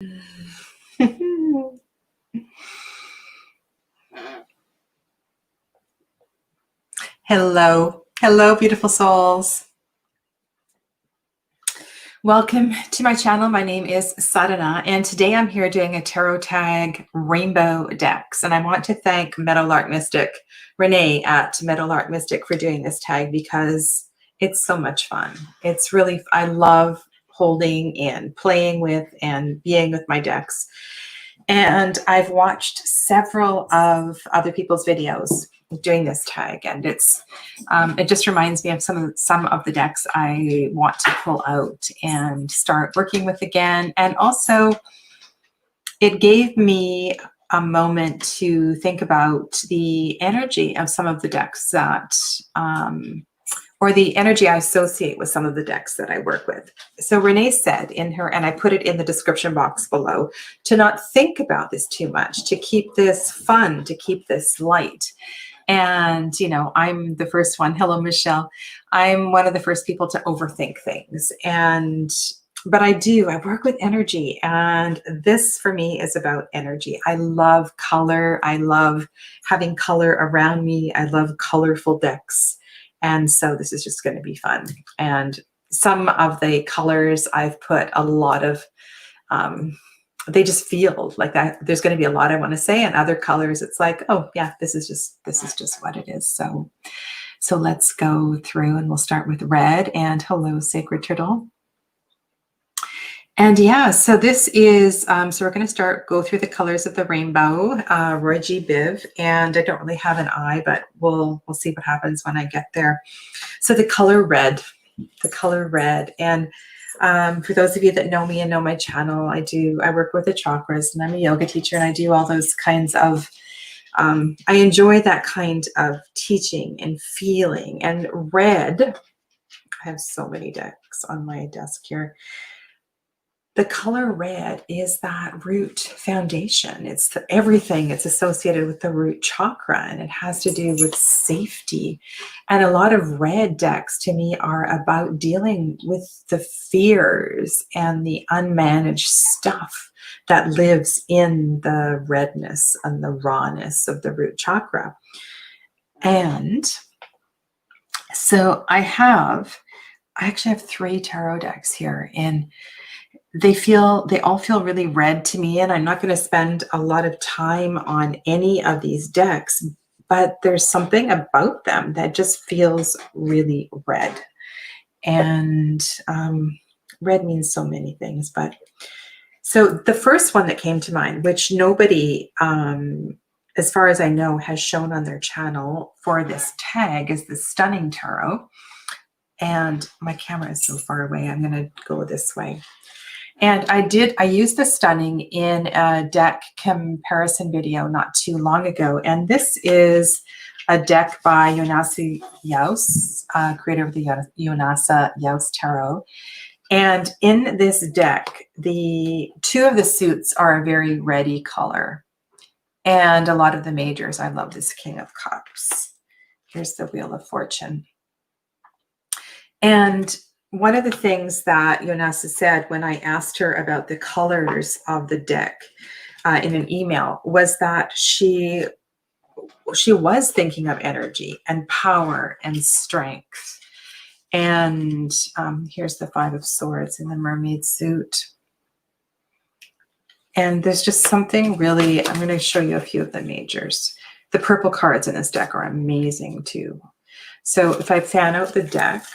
Hello. Hello, beautiful souls. Welcome to my channel. My name is Sadhana, and today I'm here doing a tarot tag rainbow decks. And I want to thank Meadowlark Mystic, Renée at Meadowlark Mystic, for doing this tag because it's so much fun. It's really, I love holding and playing with and being with my decks. And I've watched several of other people's videos doing this tag, and it just reminds me of some of the decks I want to pull out and start working with again. And also, it gave me a moment to think about the energy of some of the decks that or the energy I associate with some of the decks that I work with. So Renée said in her, and I put it in the description box below, to not think about this too much, to keep this fun, to keep this light. And, you know, I'm the first one. Hello, Michelle. I'm one of the first people to overthink things. But I work with energy, and this for me is about energy. I love color. I love having color around me. I love colorful decks. And so this is just going to be fun. And some of the colors I've put a lot of, they just feel like that there's going to be a lot I want to say, and other colors it's like, oh yeah, this is just what it is. So let's go through, and we'll start with red. And hello, Sacred Turtle. And yeah, so this is, so we're going to go through the colors of the rainbow, Roy G. Biv, and I don't really have an eye, but we'll see what happens when I get there. So the color red, and for those of you that know me and know my channel, I work with the chakras, and I'm a yoga teacher, and I do all those kinds of, I enjoy that kind of teaching and feeling. And red, I have so many decks on my desk here. The color red is that root foundation. It's everything. It's associated with the root chakra, and it has to do with safety. And a lot of red decks to me are about dealing with the fears and the unmanaged stuff that lives in the redness and the rawness of the root chakra. And so I actually have 3 tarot decks here, and they all feel really red to me, and I'm not going to spend a lot of time on any of these decks, but there's something about them that just feels really red. And red means so many things, but so the first one that came to mind, which nobody, as far as I know, has shown on their channel for this tag, is the Stunning Tarot. And my camera is so far away, I'm going to go this way. And I used the Stunning in a deck comparison video not too long ago. And this is a deck by Yonasa Yaus, creator of the Yonasa Yaus Tarot. And in this deck, 2 of the suits are a very reddy color. And a lot of the majors, I love this King of Cups. Here's the Wheel of Fortune. And one of the things that Yonasa said when I asked her about the colors of the deck in an email was that she was thinking of energy and power and strength. And here's the 5 of Swords in the mermaid suit. And there's just something really, I'm going to show you a few of the majors. The purple cards in this deck are amazing too. So if I fan out the deck,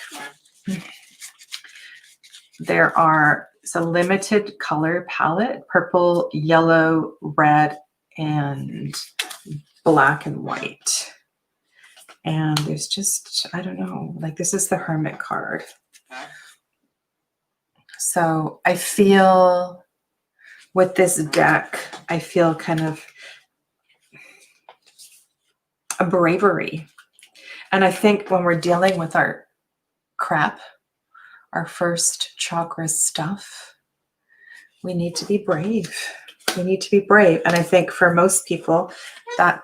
it's a limited color palette: purple, yellow, red, and black and white. And there's just, I don't know, like this is the Hermit card. So I feel with this deck, I feel kind of a bravery. And I think when we're dealing with our crap, our first chakra stuff, we need to be brave. We need to be brave. And I think for most people, that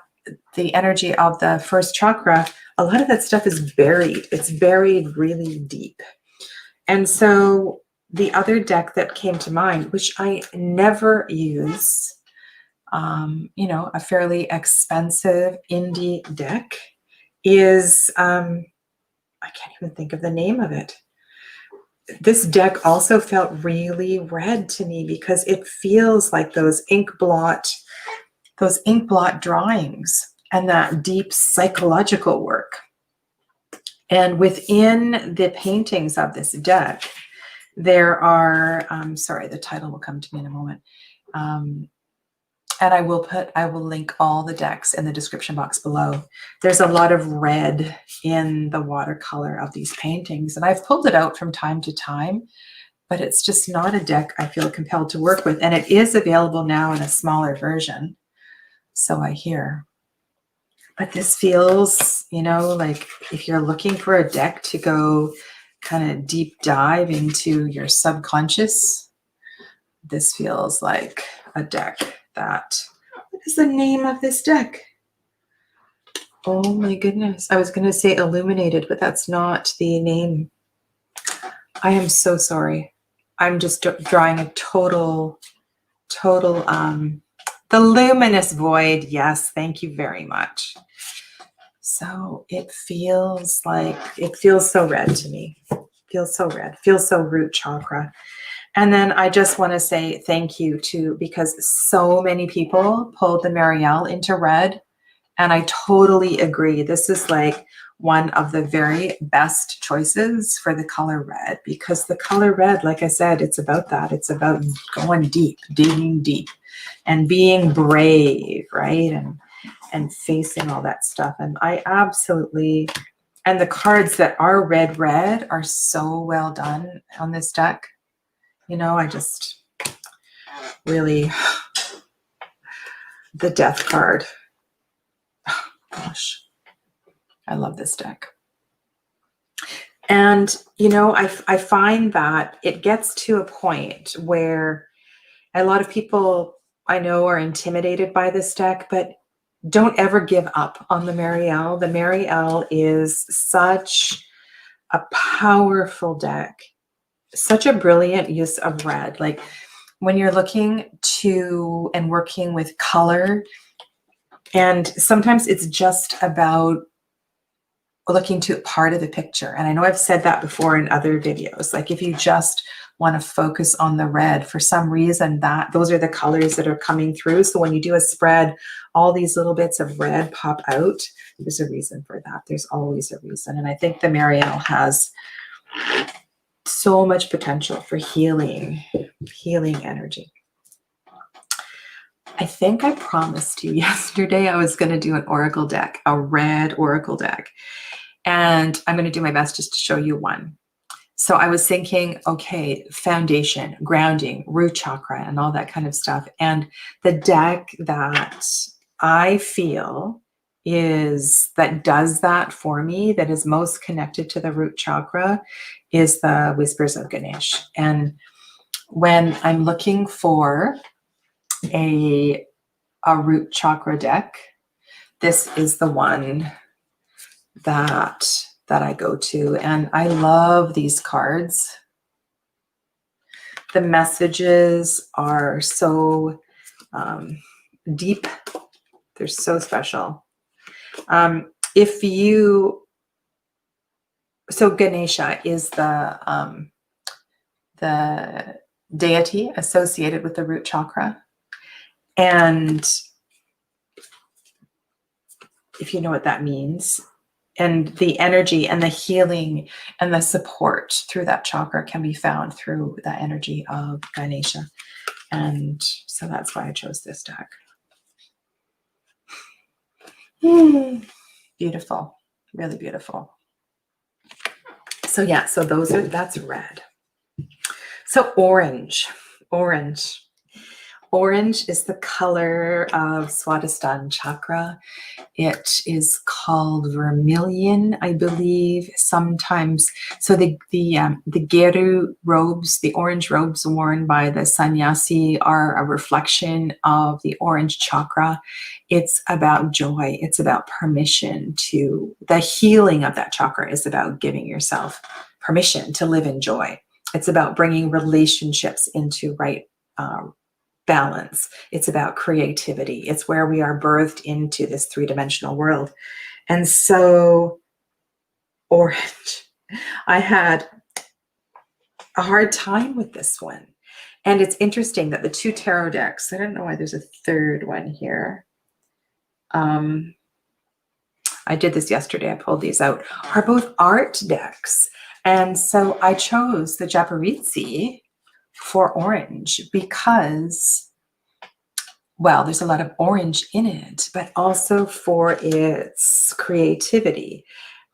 the energy of the first chakra, a lot of that stuff is buried. It's buried really deep. And so the other deck that came to mind, which I never use, you know, a fairly expensive indie deck, is, I can't even think of the name of it. This deck also felt really red to me because it feels like those ink blot drawings and that deep psychological work. And within the paintings of this deck, there are, sorry, the title will come to me in a moment. And I will link all the decks in the description box below. There's a lot of red in the watercolor of these paintings, and I've pulled it out from time to time, but it's just not a deck I feel compelled to work with. And it is available now in a smaller version, so I hear. But this feels, you know, like if you're looking for a deck to go kind of deep dive into your subconscious, this feels like a deck that, what is the name of this deck? Oh my goodness. I was going to say Illuminated, but that's not the name. I am so sorry. I'm just drawing a total, the Luminous Void. Yes, thank you very much. So it feels like, it feels so red to me. Feels so red, feels so root chakra. And then I just want to say thank you to, because so many people pulled the Marielle into red. And I totally agree. This is like one of the very best choices for the color red, because the color red, like I said, it's about that. It's about going deep, digging deep and being brave, right? And facing all that stuff. And I absolutely, and the cards that are red are so well done on this deck. You know, I just really, the Death card. Oh, gosh, I love this deck. And, you know, I find that it gets to a point where a lot of people I know are intimidated by this deck, but don't ever give up on the Marielle. The Marielle is such a powerful deck. Such a brilliant use of red. Like when you're looking to and working with color, and sometimes it's just about looking to part of the picture. And I know I've said that before in other videos. Like if you just want to focus on the red, for some reason, that those are the colors that are coming through. So when you do a spread, all these little bits of red pop out. There's a reason for that. There's always a reason. And I think the Marielle has so much potential for healing energy. I think I promised you yesterday I was going to do an oracle deck, a red oracle deck. And I'm going to do my best just to show you one. So I was thinking, okay, foundation, grounding, root chakra, and all that kind of stuff. And the deck that I feel that does that for me, that is most connected to the root chakra, is the Whispers of Ganesh. And when I'm looking for a root chakra deck, this is the one that I go to. And I love these cards. The messages are so deep. They're so special. So Ganesha is the deity associated with the root chakra. And if you know what that means, and the energy and the healing and the support through that chakra can be found through the energy of Ganesha. And so that's why I chose this deck. Beautiful, really beautiful. So yeah, so that's red. So orange. Orange is the color of Swadhisthana chakra. It is called vermilion, I believe, sometimes. So the Geru robes, the orange robes worn by the sannyasi, are a reflection of the orange chakra. It's about joy. It's about permission to, the healing of that chakra is about giving yourself permission to live in joy. It's about bringing relationships into right balance. It's about creativity. It's where we are birthed into this three-dimensional world. And so orange, I had a hard time with this one. And it's interesting that the two tarot decks, I don't know why there's a third one here. I did this yesterday, I pulled these out, are both art decks. And so I chose the Japaritsi for orange because, well, there's a lot of orange in it, but also for its creativity.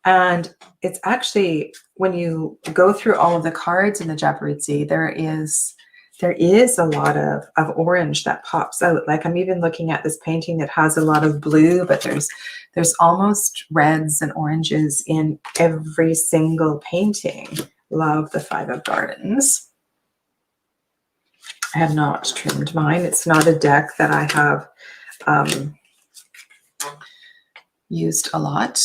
And it's actually, when you go through all of the cards in the Japaritsi, there is a lot of orange that pops out. Like I'm even looking at this painting that has a lot of blue, but there's almost reds and oranges in every single painting. Love the Five of Gardens. I have not trimmed mine. It's not a deck that I have used a lot.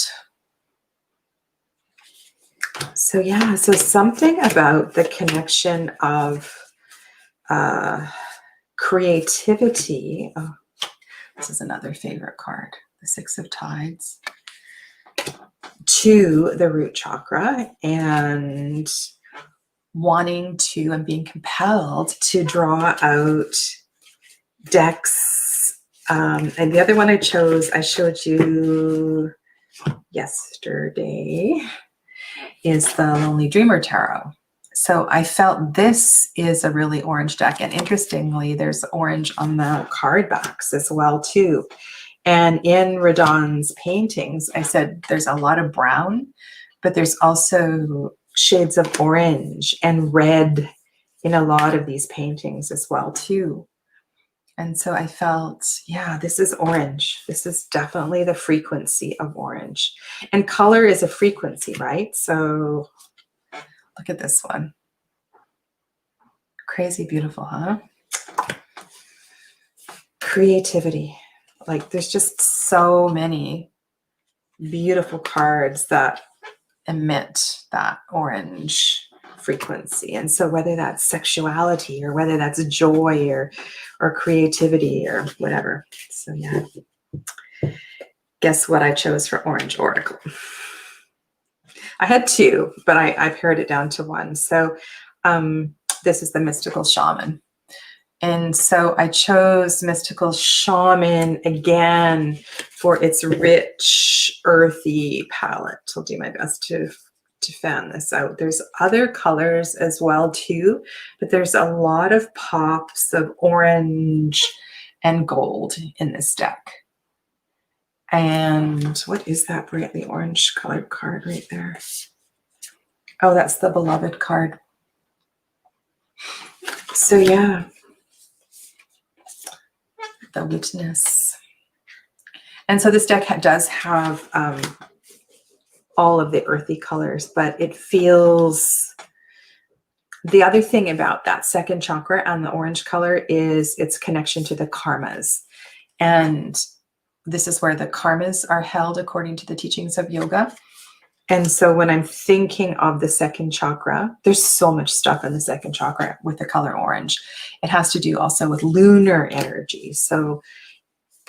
So yeah, so something about the connection of creativity. Oh, this is another favorite card, the Six of Tides, to the root chakra, and wanting to and being compelled to draw out decks. And the other one I chose, I showed you yesterday, is the Lonely Dreamer Tarot. So I felt this is a really orange deck. And interestingly, there's orange on the card backs as well too. And in Redon's paintings, I said there's a lot of brown, but there's also shades of orange and red in a lot of these paintings as well too. And so I felt, yeah, this is orange. This is definitely the frequency of orange. And color is a frequency, right? So look at this one. Crazy beautiful, huh? Creativity. Like there's just so many beautiful cards that emit that orange frequency. And so whether that's sexuality or whether that's joy or creativity or whatever. So yeah. Guess what I chose for Orange Oracle? I had two, but I pared it down to one. So this is the Mystical Shaman. And so I chose Mystical Shaman again for its rich, earthy palette. I'll do my best to fan this out. There's other colors as well too, but there's a lot of pops of orange and gold in this deck. And what is that brightly orange colored card right there? Oh, that's the Beloved card. So yeah, the Witness. And so this deck does have all of the earthy colors, but it feels, the other thing about that second chakra and the orange color is its connection to the karmas. And this is where the karmas are held according to the teachings of yoga. And so when I'm thinking of the second chakra, there's so much stuff in the second chakra with the color orange. It has to do also with lunar energy. So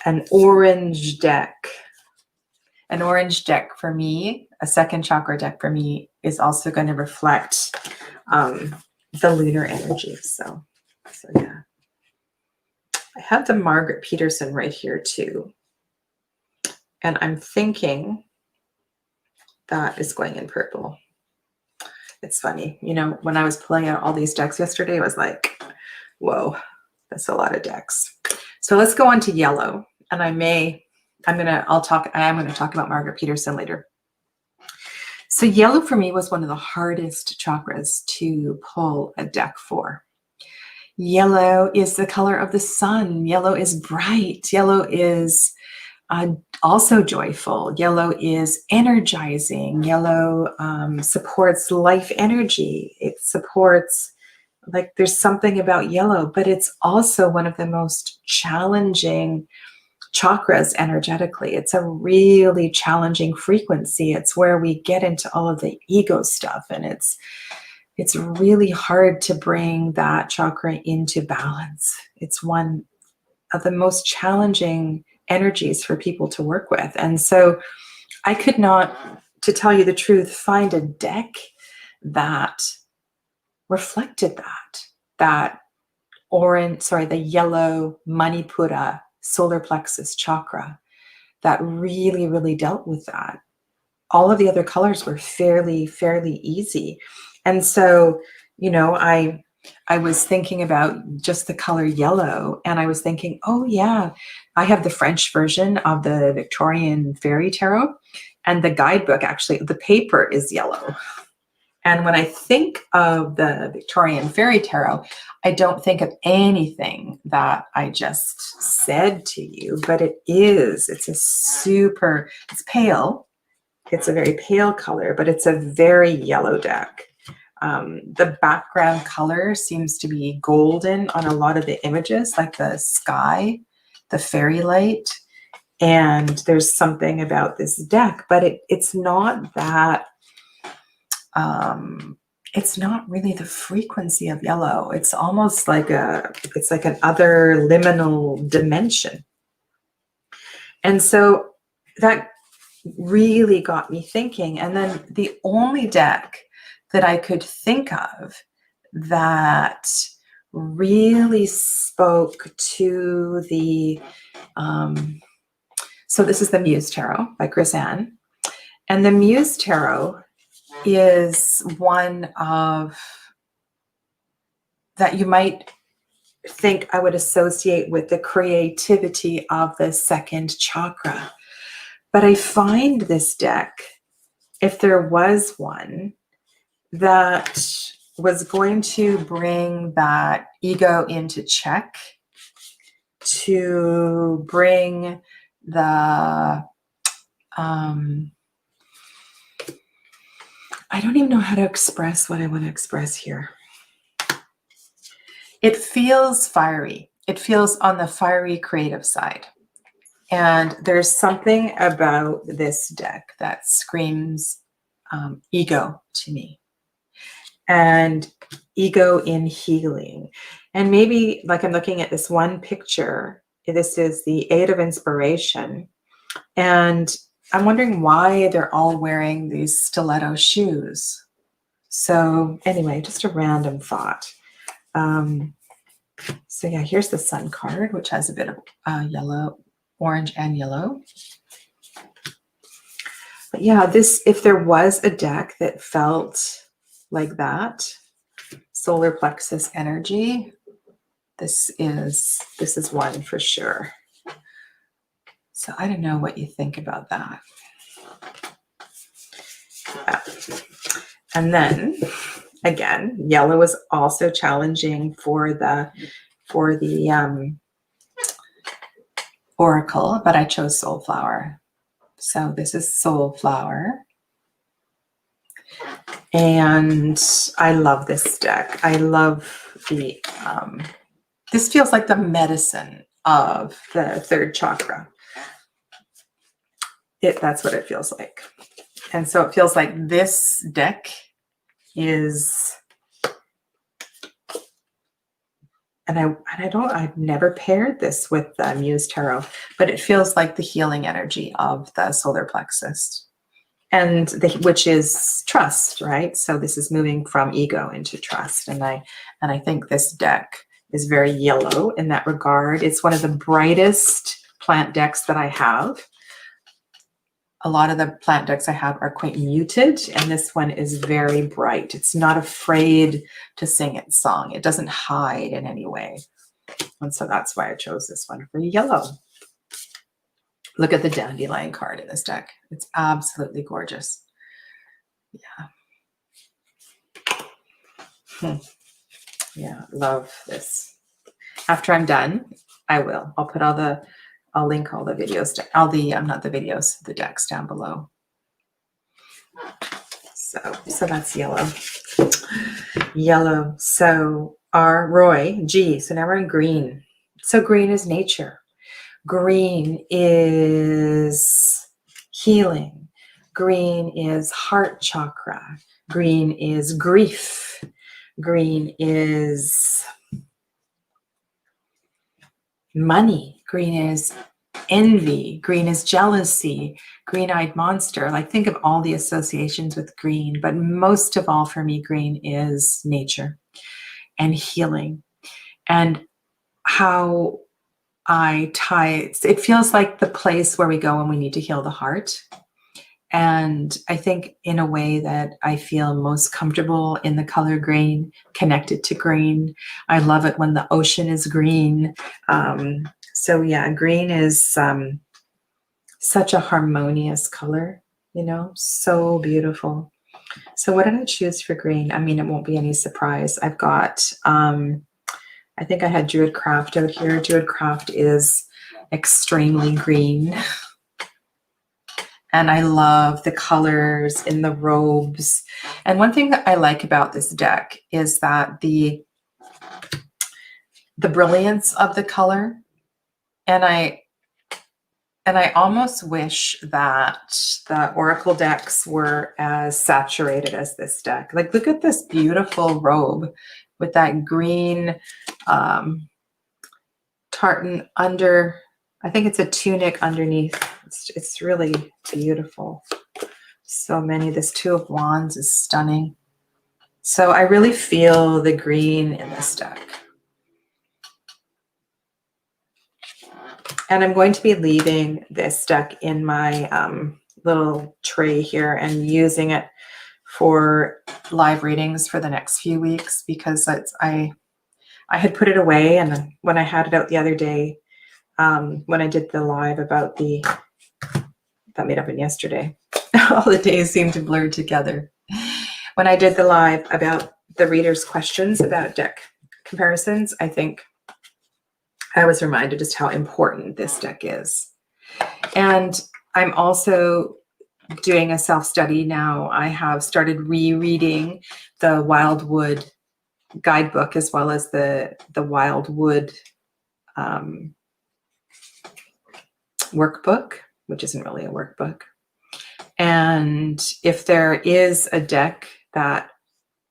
an orange deck for me, a second chakra deck for me, is also going to reflect the lunar energy. So yeah. I have the Margaret Peterson right here too. And I'm thinking that is going in purple. It's funny, you know, when I was pulling out all these decks yesterday, I was like, whoa, that's a lot of decks. So let's go on to yellow. And I am going to talk about Margaret Peterson later. So yellow for me was one of the hardest chakras to pull a deck for. Yellow is the color of the sun. Yellow is bright. Yellow is also joyful. Yellow is energizing. Yellow supports life energy. It supports, like, there's something about yellow, but it's also one of the most challenging chakras energetically. It's a really challenging frequency. It's where we get into all of the ego stuff, and it's really hard to bring that chakra into balance. It's one of the most challenging energies for people to work with. And so I could not, to tell you the truth, find a deck that reflected that the yellow Manipura solar plexus chakra that really, really dealt with that. All of the other colors were fairly easy. And so, you know, I was thinking about just the color yellow, and I was thinking, oh yeah, I have the French version of the Victorian Fairy Tarot, and the guidebook, actually, the paper is yellow. And when I think of the Victorian Fairy Tarot, I don't think of anything that I just said to you, but it's pale. It's a very pale color, but it's a very yellow deck. The background color seems to be golden on a lot of the images, like the sky, the fairy light. And there's something about this deck, but it's not that, it's not really the frequency of yellow. It's almost like it's like an other liminal dimension. And so that really got me thinking. And then the only deck that I could think of that really spoke to the, so this is the Muse Tarot by Grisanne. And the Muse Tarot is one of that you might think I would associate with the creativity of the second chakra. But I find this deck, if there was one, that was going to bring that ego into check, to bring the, I don't even know how to express what I want to express here. It feels fiery. It feels on the fiery creative side. And there's something about this deck that screams ego to me, and ego in healing. And maybe, like, I'm looking at this one picture. This is the Eight of Inspiration. And I'm wondering why they're all wearing these stiletto shoes. So anyway, just a random thought. So yeah, here's the Sun card, which has a bit of yellow, orange and yellow. But yeah, if there was a deck that felt like that, solar plexus energy, this is one for sure. So I don't know what you think about that. Yeah. And then again, yellow is also challenging for the oracle, but I chose Soulflower. So this is Soulflower. And I love this deck. I love the, this feels like the medicine of the third chakra. That's what it feels like. And so it feels like this deck is, and I've never paired this with the Muse Tarot, but it feels like the healing energy of the solar plexus, and which is trust, right? So this is moving from ego into trust. And I think this deck is very yellow in that regard. It's one of the brightest plant decks that I have. A lot of the plant decks I have are quite muted, and this one is very bright. It's not afraid to sing its song. It doesn't hide in any way. And so that's why I chose this one for yellow. Look at the dandelion card in this deck. It's absolutely gorgeous. Yeah. Yeah, love this. After I'm done, I'll link all the videos to not the videos, the decks down below. So that's yellow. Yellow. So R, Roy, G. So now we're in green. So green is nature. Green is healing. Green is heart chakra. Green is grief. Green is money. Green is envy. Green is jealousy. Green-eyed monster. Like, think of all the associations with green, but most of all for me, green is nature and healing, and how I tie it feels like the place where we go when we need to heal the heart. And I think in a way that I feel most comfortable in the color green, connected to green. I love it when the ocean is green. So yeah, green is such a harmonious color, you know, so beautiful. So what did I choose for green? I mean, it won't be any surprise. I've got, I think I had Druid Craft out here. Druid Craft is extremely green. And I love the colors in the robes. And one thing that I like about this deck is that the brilliance of the color. And I almost wish that the Oracle decks were as saturated as this deck. Like, look at this beautiful robe with that green tartan under. I think it's a tunic underneath. It's really beautiful. So many. This Two of Wands is stunning. So I really feel the green in this deck. And I'm going to be leaving this deck in my little tray here and using it for live readings for the next few weeks, because I had put it away, and then when I had it out the other day, when I did the live about that made up in yesterday. All the days seem to blur together. When I did the live about the readers' questions about deck comparisons, I think I was reminded just how important this deck is. And I'm also doing a self-study now. I have started rereading the Wildwood guidebook as well as the Wildwood workbook, which isn't really a workbook. And if there is a deck that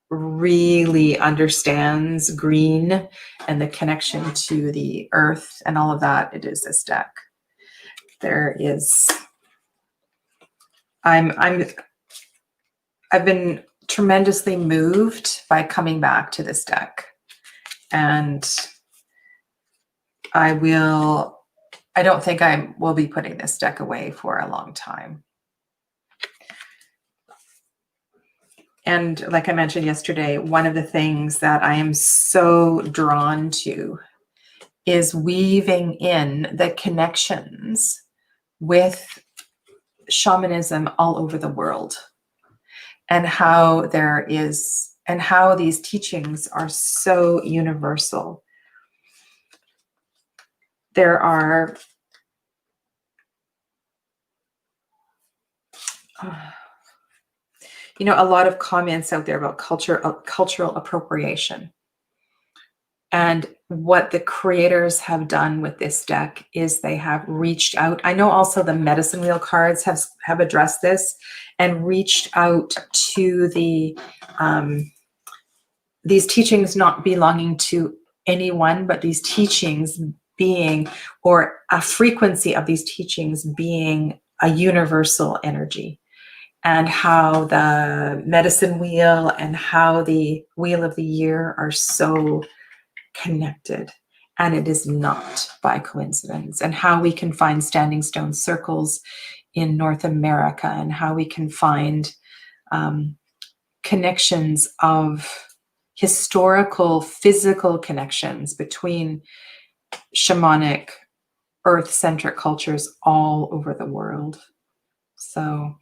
really understands green and the connection to the earth and all of that, it is this deck. I've been tremendously moved by coming back to this deck, and I don't think I will be putting this deck away for a long time. And like I mentioned yesterday, one of the things that I am so drawn to is weaving in the connections with shamanism all over the world, and how these teachings are so universal. There are a lot of comments out there about cultural appropriation. And what the creators have done with this deck is they have reached out. I know also the medicine wheel cards have addressed this and reached out to these teachings not belonging to anyone, but these teachings being, or a frequency of these teachings being, a universal energy. And how the medicine wheel and how the wheel of the year are so connected, and it is not by coincidence. And how we can find standing stone circles in North America, and how we can find connections of historical, physical connections between shamanic, earth-centric cultures all over the world. So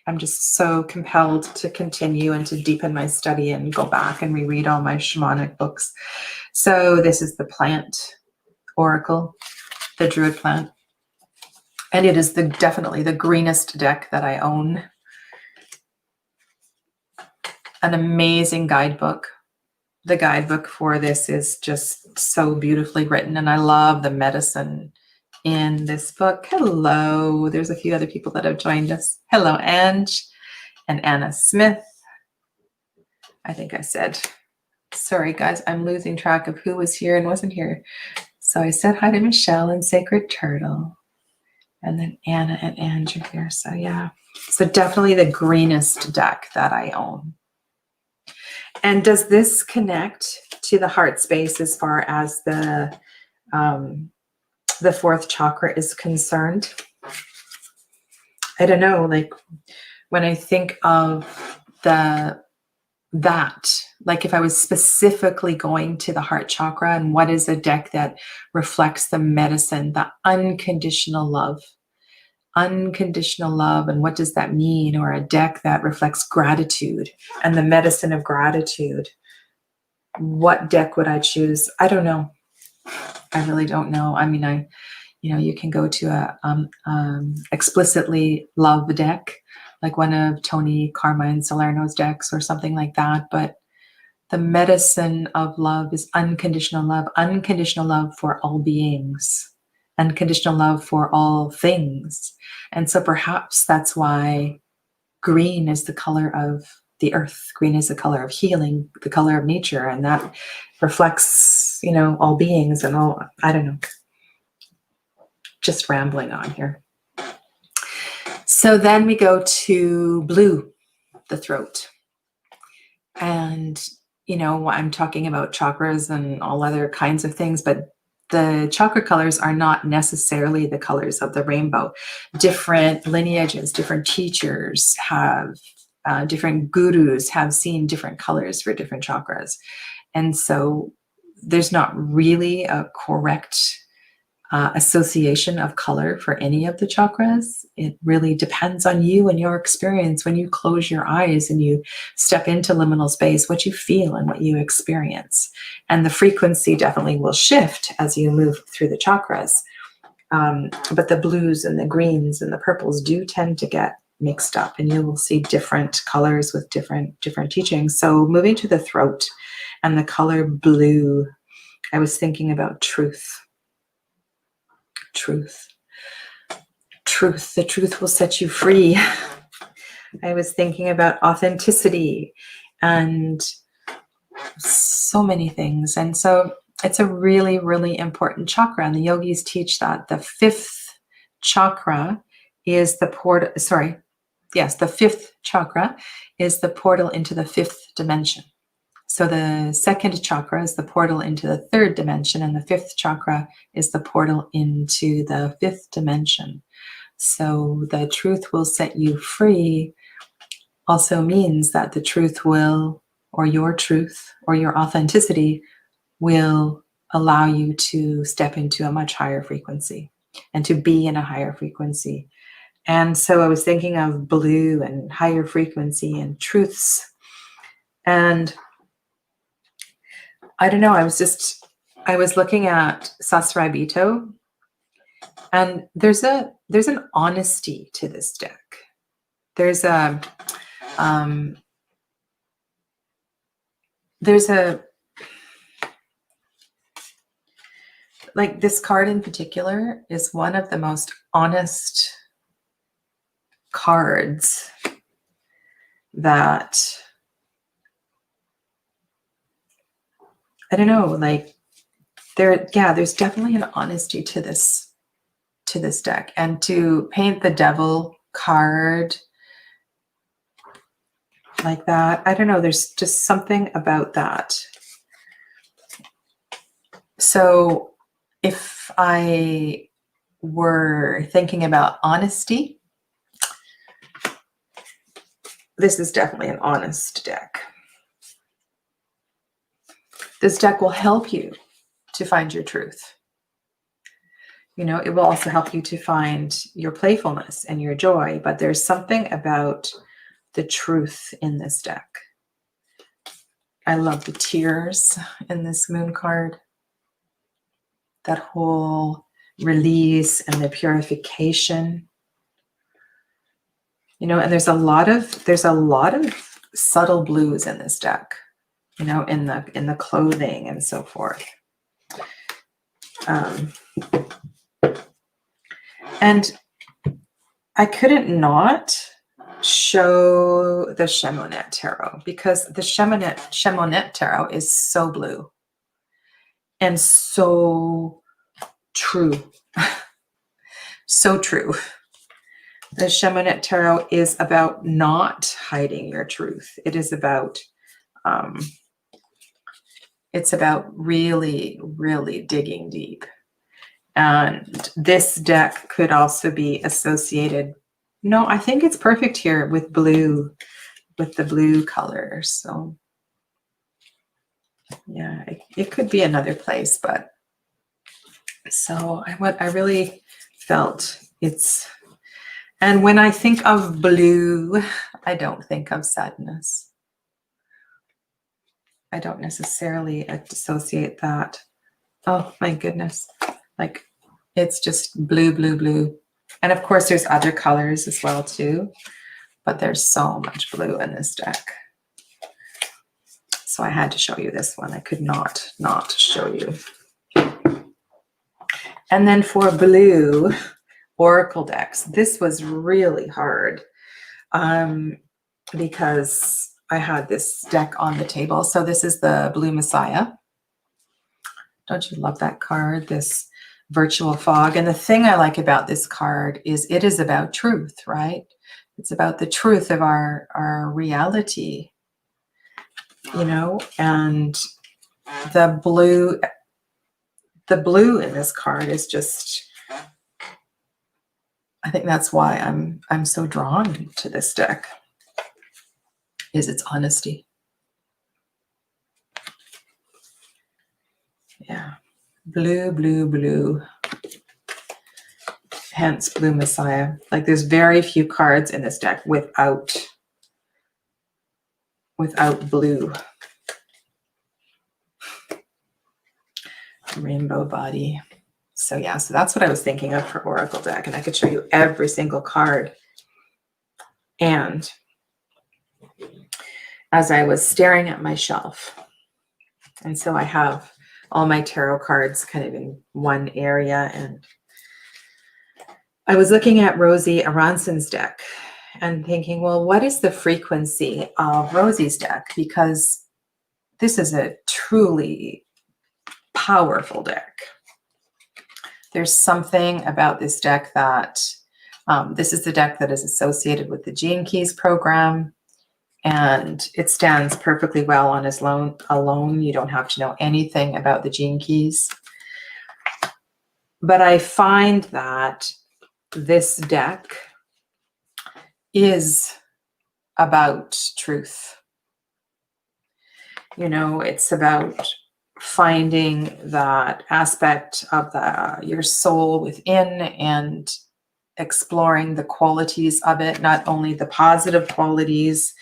I'm just so compelled to continue and to deepen my study and go back and reread all my shamanic books. So this is the plant oracle, the druid plant. And it is definitely the greenest deck that I own. An amazing guidebook. The guidebook for this is just so beautifully written, and I love the medicine in this book. Hello, there's a few other people that have joined us. Hello, Ange and Anna Smith. I think I said, sorry guys, I'm losing track of who was here and wasn't here. So I said hi to Michelle and Sacred Turtle, and then Anna and Andrew here. So yeah, so definitely the greenest deck that I own. And does this connect to the heart space as far as the fourth chakra is concerned? I don't know, like when I think of that, like if I was specifically going to the heart chakra, and what is a deck that reflects the medicine, the unconditional love, and what does that mean? Or a deck that reflects gratitude and the medicine of gratitude. What deck would I choose? I don't know. I really don't know. I mean, you can go to a explicitly love deck, like one of Tony Carmine Salerno's decks or something like that. But the medicine of love is unconditional love for all beings, unconditional love for all things. And so perhaps that's why green is the color of the earth. Green is the color of healing, the color of nature, and that reflects, all beings and all, I don't know. Just rambling on here. So then we go to blue, the throat. And, I'm talking about chakras and all other kinds of things, but the chakra colors are not necessarily the colors of the rainbow. Different lineages, different teachers have, different gurus have seen different colors for different chakras. And so there's not really a correct association of color for any of the chakras. It really depends on you and your experience. When you close your eyes and you step into liminal space, what you feel and what you experience. And the frequency definitely will shift as you move through the chakras. But the blues and the greens and the purples do tend to get mixed up, and you will see different colors with different teachings. So moving to the throat and the color blue, I was thinking about truth. The truth will set you free. I was thinking about authenticity and so many things. And so it's a really, really important chakra. And the yogis teach that the fifth chakra is the portal. The fifth chakra is the portal into the fifth dimension. So the second chakra is the portal into the third dimension, and the fifth chakra is the portal into the fifth dimension. So the truth will set you free also means that the truth will, or your truth, or your authenticity will allow you to step into a much higher frequency and to be in a higher frequency. And so I was thinking of blue and higher frequency and truths. And I don't know, I was looking at Sasrabito, and there's an honesty to this deck. There's a like this card in particular is one of the most honest cards that, I don't know, like there's definitely an honesty to this deck. And to paint the devil card like that, I don't know, there's just something about that. So if I were thinking about honesty, this is definitely an honest deck. This deck will help you to find your truth. It will also help you to find your playfulness and your joy, but there's something about the truth in this deck. I love the tears in this moon card. That whole release and the purification. And there's a lot of subtle blues in this deck, in the clothing and so forth. And I couldn't not show the Chemonette Tarot, because the Chemonette Tarot is so blue and so true. So true. The Chemonette Tarot is about not hiding your truth. It is about, it's about really, really digging deep. And this deck could also be associated. No, I think it's perfect here with blue, with the blue color. So yeah, it could be another place, but so what I really felt it's, and when I think of blue, I don't think of sadness. I don't necessarily associate that. Oh my goodness. Like it's just blue, blue, blue. And of course there's other colors as well too, but there's so much blue in this deck. So I had to show you this one. I could not show you. And then for blue oracle decks, this was really hard because I had this deck on the table. So this is the Blue Messiah. Don't you love that card? This virtual fog. And the thing I like about this card is it is about truth, right? It's about the truth of our reality, you know, and the blue in this card is just, I think that's why I'm so drawn to this deck, is its honesty. Yeah. Blue, blue, blue. Hence Blue Messiah. Like there's very few cards in this deck without blue. Rainbow body. So yeah, so that's what I was thinking of for oracle deck, and I could show you every single card. And as I was staring at my shelf, and so I have all my tarot cards kind of in one area, and I was looking at Rosie Aranson's deck and thinking, well, what is the frequency of Rosie's deck? Because this is a truly powerful deck. There's something about this deck that, this is the deck that is associated with the Gene Keys program, and it stands perfectly well on its own alone. You don't have to know anything about the Gene Keys. But I find that this deck is about truth. You know, it's about finding that aspect of your soul within and exploring the qualities of it, not only the positive qualities,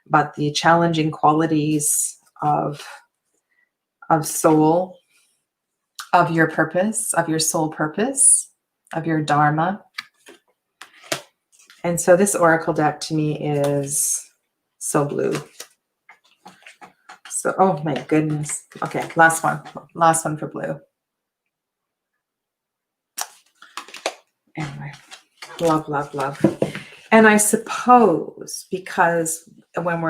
but the challenging qualities of soul, of your purpose, of your soul purpose, of your dharma. And so this oracle deck to me is so blue. So, oh my goodness. Okay, last one for blue. Anyway, love, love, love. And I suppose because when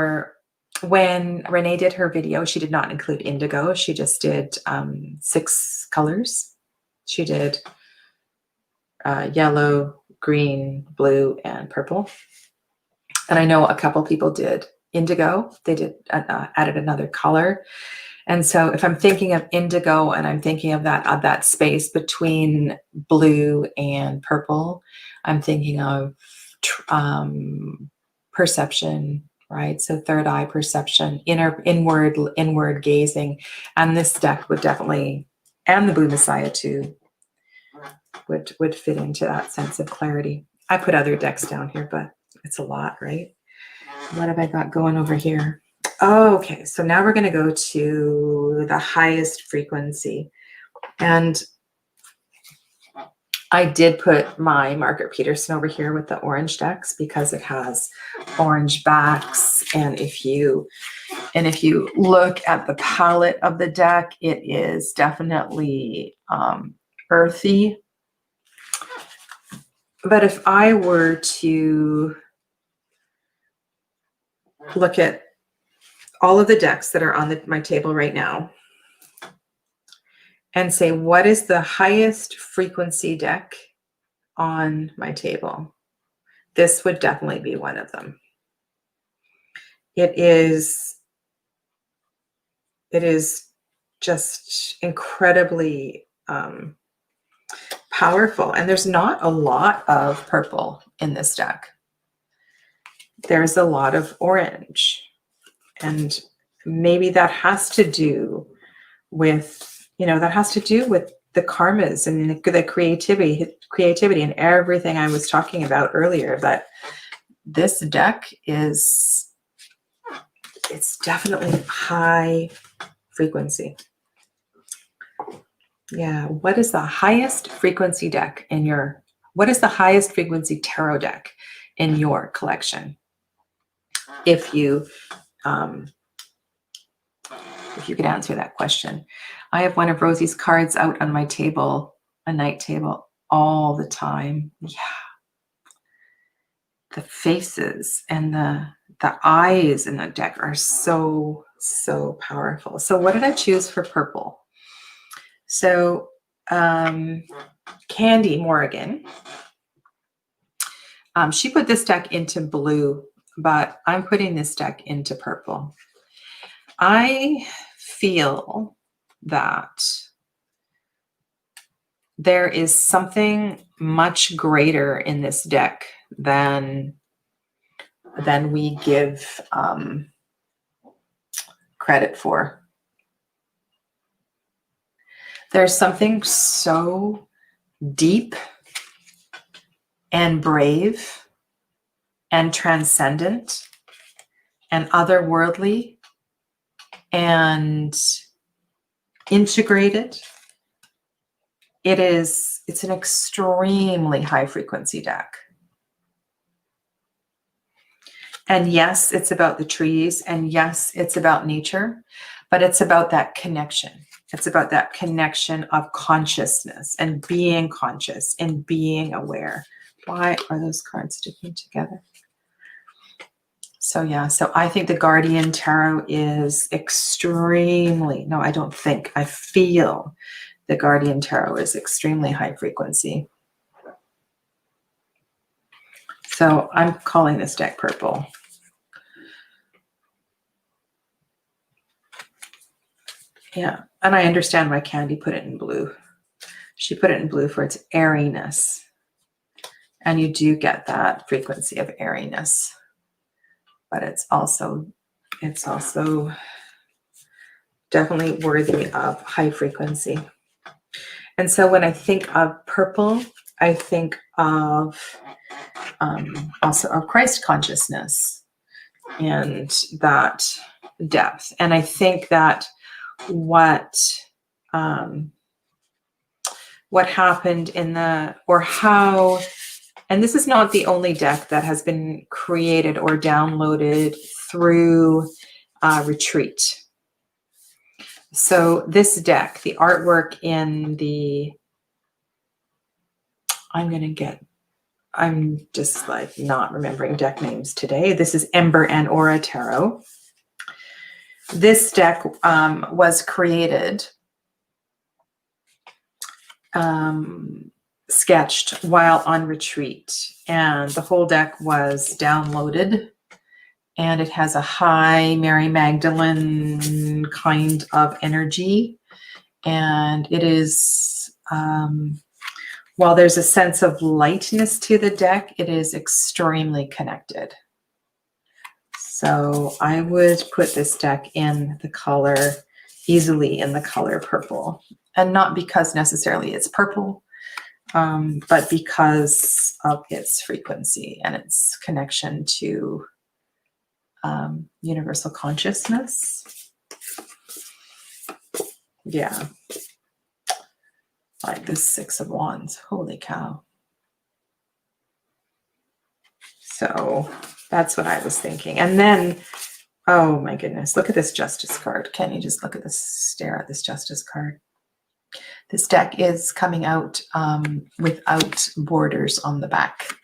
Renée did her video, she did not include indigo. She just did 6 colors. She did yellow, green, blue, and purple. And I know a couple people did indigo. They did added another color. And so if I'm thinking of indigo and I'm thinking of that space between blue and purple, I'm thinking of perception, right? So third eye perception, inward gazing. And this deck would definitely, and the Blue Messiah too, would fit into that sense of clarity. I put other decks down here, but it's a lot, right? What have I got going over here? Oh, okay, so now we're going to go to the highest frequency. And I did put my Margaret Peterson over here with the orange decks because it has orange backs. And if you look at the palette of the deck, it is definitely earthy. But if I were to look at all of the decks that are on my table right now and say, what is the highest frequency deck on my table? This would definitely be one of them. It is just incredibly powerful. And there's not a lot of purple in this deck. There's a lot of orange. And maybe that has to do with, that has to do with the karmas and the creativity and everything I was talking about earlier, that this deck it's definitely high frequency. Yeah. What is the highest frequency deck what is the highest frequency tarot deck in your collection? If you could answer that question. I have one of Rosie's cards out on my table, a night table, all the time. Yeah. The faces and the eyes in the deck are so, so powerful. So what did I choose for purple? So Candy Morgan, she put this deck into blue, but I'm putting this deck into purple. I feel that there is something much greater in this deck than we give credit for. There's something so deep and brave and transcendent and otherworldly and integrated. It's an extremely high frequency deck. And yes, it's about the trees, and yes, it's about nature, but it's about that connection. It's about that connection of consciousness and being conscious and being aware. Why are those cards sticking together? So yeah, so I think the Guardian Tarot is extremely, no, I don't think, I feel the Guardian Tarot is extremely high frequency. So I'm calling this deck purple. Yeah, and I understand why Candy put it in blue. She put it in blue for its airiness. And you do get that frequency of airiness. But it's also definitely worthy of high frequency. And so when I think of purple, I think of also of Christ consciousness and that depth. And I think that what happened and this is not the only deck that has been created or downloaded through retreat. So this deck, the artwork in I'm just like not remembering deck names today. This is Ember and Aura Tarot. This deck was created, sketched while on retreat, and the whole deck was downloaded, and it has a high Mary Magdalene kind of energy, and it is while there's a sense of lightness to the deck, it is extremely connected. So I would put this deck easily in the color purple, and not because necessarily it's purple, but because of its frequency and its connection to universal consciousness. Yeah. Like this Six of Wands. Holy cow. So that's what I was thinking. And then, oh my goodness, look at this Justice card. Can you just look at this, stare at this Justice card? This deck is coming out without borders on the back.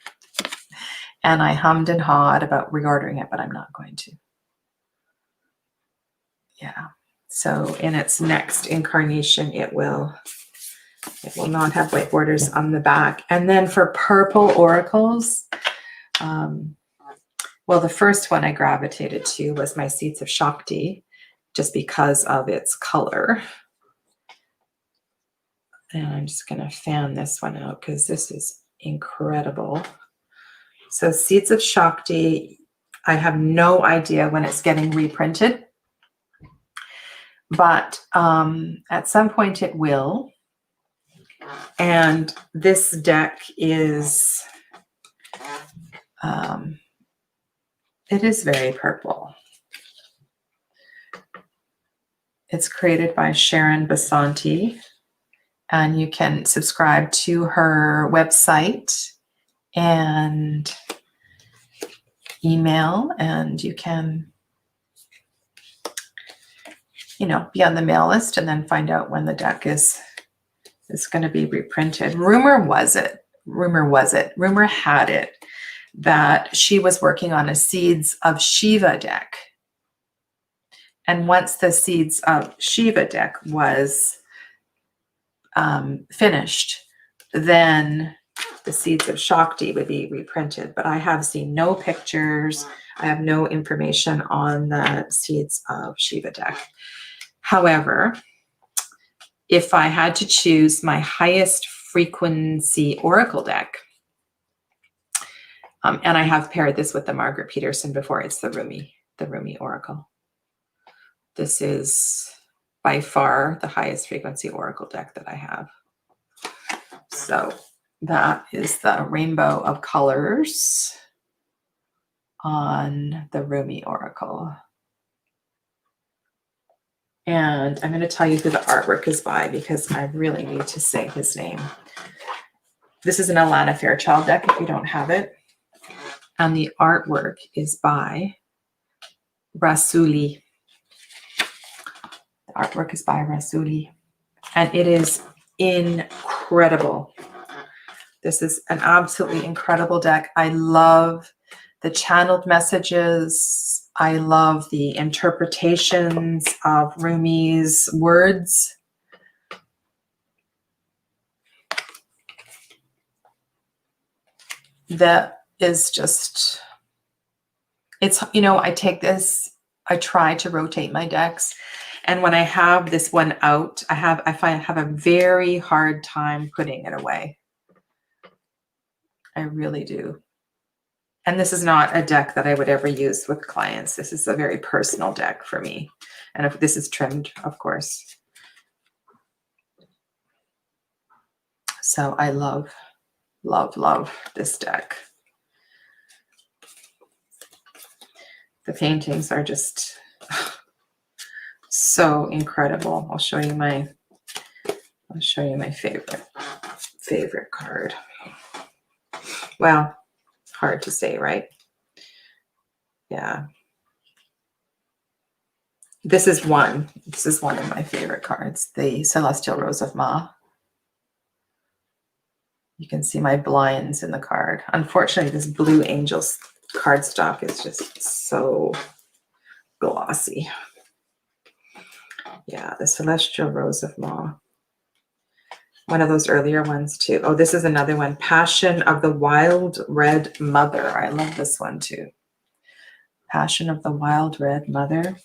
And I hummed and hawed about reordering it, but I'm not going to. Yeah. So in its next incarnation, it will not have white borders on the back. And then for purple oracles, well, the first one I gravitated to was my Seeds of Shakti, just because of its color. And I'm just going to fan this one out because this is incredible. So Seeds of Shakti, I have no idea when it's getting reprinted, but at some point it will. And this deck is, it is very purple. It's created by Sharon Basanti, and you can subscribe to her website and email, and you can, you know, be on the mail list and then find out when the deck is going to be reprinted. Rumor had it that she was working on a Seeds of Shiva deck. And once the Seeds of Shiva deck was finished, then the Seeds of Shakti would be reprinted. But I have seen no pictures. I have no information on the Seeds of Shiva deck. However, if I had to choose my highest frequency oracle deck, and I have paired this with the Margaret Peterson before, it's the Rumi Oracle. This is by far the highest frequency oracle deck that I have. So that is the rainbow of colors on the Rumi Oracle. And I'm going to tell you who the artwork is by because I really need to say his name. This is an Alana Fairchild deck if you don't have it. And the artwork is by Rasuli. The artwork is by Rasuli. And it is incredible. This is an absolutely incredible deck. I love the channeled messages. I love the interpretations of Rumi's words. That is just, it's, you know, I take this, I try to rotate my decks. And when I have this one out, I have a very hard time putting it away. I really do. And this is not a deck that I would ever use with clients. This is a very personal deck for me. And if this is trimmed, of course. So I love, love, love this deck. The paintings are just so incredible. I'll show you my favorite card. Well, hard to say, right? Yeah. This is one of my favorite cards, the Celestial Rose of Ma. You can see my blinds in the card. Unfortunately, this Blue Angels cardstock is just so glossy. Yeah, the Celestial Rose of Ma. One of those earlier ones too. Oh, this is another one. Passion of the Wild Red Mother. I love this one too. Passion of the Wild Red Mother.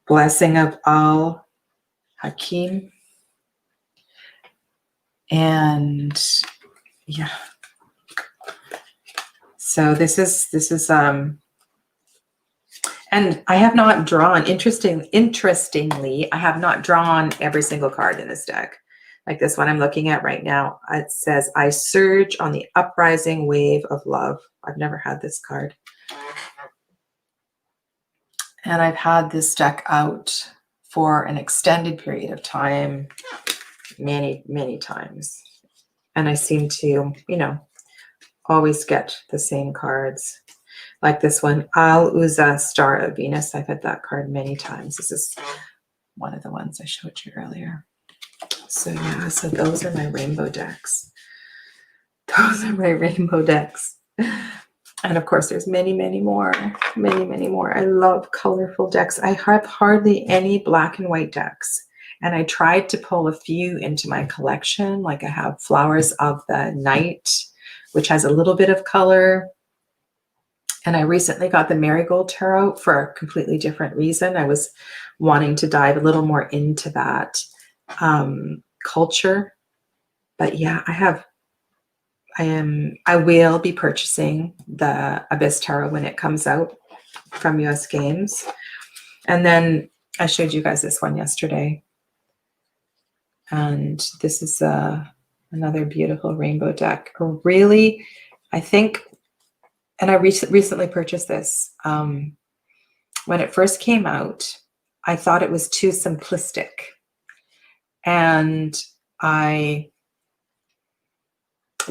Blessing of Al Hakim. And yeah. So this is and I have not drawn, interestingly, I have not drawn every single card in this deck. Like this one I'm looking at right now, it says, I surge on the uprising wave of love. I've never had this card. And I've had this deck out for an extended period of time, many, many times. And I seem to, you know, always get the same cards. Like this one, Al Uza, Star of Venus. I've had that card many times. This is one of the ones I showed you earlier. So yeah, so those are my rainbow decks. Those are my rainbow decks. And of course, there's many, many more, many, many more. I love colorful decks. I have hardly any black and white decks. And I tried to pull a few into my collection. Like I have Flowers of the Night, which has a little bit of color. And I recently got the Marigold Tarot for a completely different reason. I was wanting to dive a little more into that culture. But yeah, I will be purchasing the Abyss Tarot when it comes out from US Games. And then I showed you guys this one yesterday. And this is another beautiful rainbow deck. Really, I think, and I recently purchased this. When it first came out, I thought it was too simplistic. And I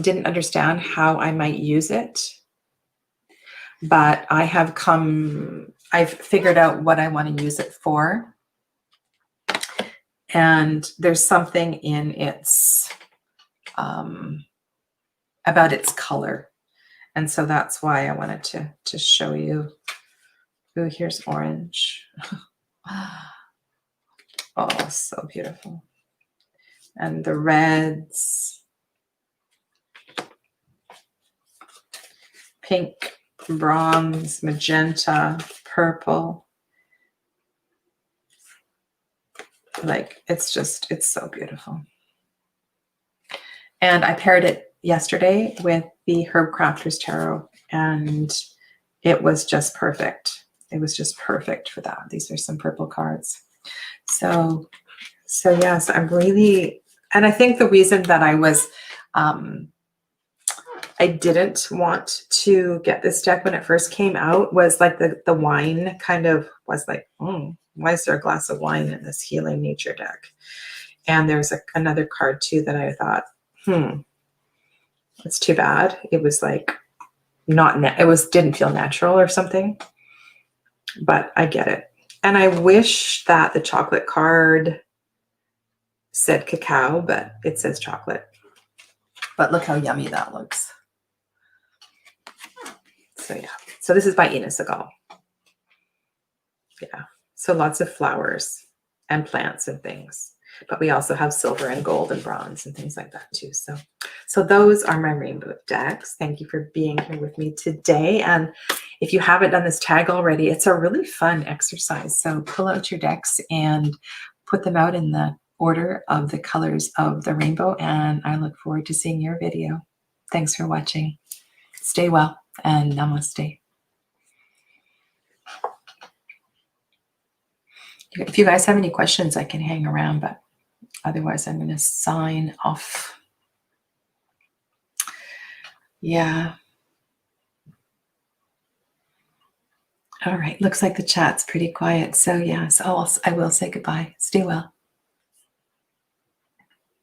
didn't understand how I might use it. But I've figured out what I want to use it for. And there's something in its, about its color. And so that's why I wanted to show you. Ooh, here's orange. Oh, so beautiful. And the reds. Pink, bronze, magenta, purple. Like, it's so beautiful. And I paired it yesterday with the Herb Crafter's Tarot, and it was just perfect. It was just perfect for that. These are some purple cards. So yes, I'm really, and I think the reason that I was, I didn't want to get this deck when it first came out was like the wine kind of was like, why is there a glass of wine in this Healing Nature deck? And there's another card too that I thought, it's too bad. It was like didn't feel natural or something, but I get it. And I wish that the chocolate card said cacao, but it says chocolate. But look how yummy that looks. So yeah, so this is by Ina Segal. Yeah, so lots of flowers and plants and things. But we also have silver and gold and bronze and things like that too. So those are my rainbow decks. Thank you for being here with me today. And if you haven't done this tag already, it's a really fun exercise. So pull out your decks and put them out in the order of the colors of the rainbow. And I look forward to seeing your video. Thanks for watching. Stay well and namaste. If you guys have any questions, I can hang around, but otherwise I'm going to sign off. Yeah. All right. Looks like the chat's pretty quiet. So yes, I will say goodbye. Stay well.